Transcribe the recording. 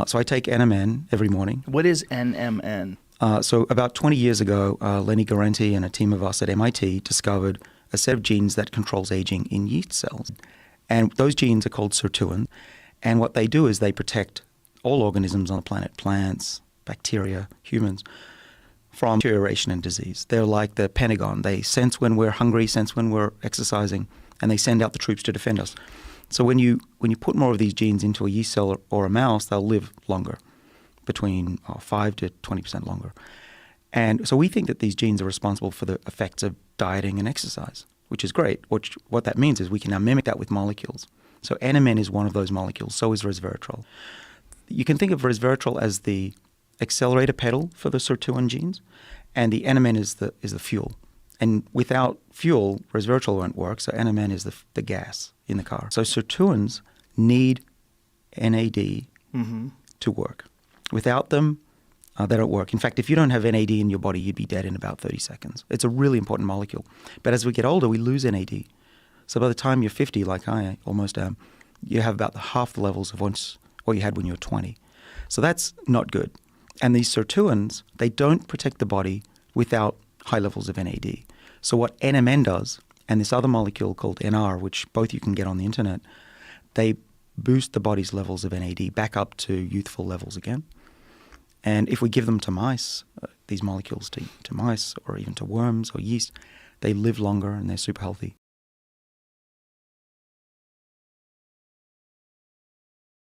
So I take NMN every morning. What is NMN? So about 20 years ago, Lenny Garanti and a team of us at MIT discovered a set of genes that controls aging in yeast cells. And those genes are called sirtuins. And what they do is they protect all organisms on the planet, plants, bacteria, humans, from deterioration and disease. They're like the Pentagon. They sense when we're hungry, sense when we're exercising, and they send out the troops to defend us. So when you put more of these genes into a yeast cell or a mouse, they'll live longer, between 5 to 20% longer. And so we think that these genes are responsible for the effects of dieting and exercise, which is great. What that means is we can now mimic that with molecules. So NMN is one of those molecules, so is resveratrol. You can think of resveratrol as the accelerator pedal for the sirtuin genes, and the NMN is the fuel. And without fuel, resveratrol won't work, so NMN is the gas in the car. So sirtuins need NAD to work. Without them, they don't work. In fact, if you don't have NAD in your body, you'd be dead in about 30 seconds. It's a really important molecule. But as we get older, we lose NAD. So by the time you're 50, like I almost am, you have about half the levels of what you had when you were 20. So that's not good. And these sirtuins, they don't protect the body without high levels of NAD. So what NMN does, and this other molecule called NR, which both you can get on the internet, they boost the body's levels of NAD back up to youthful levels again. And if we give them to mice, these molecules to mice or even to worms or yeast, they live longer and they're super healthy.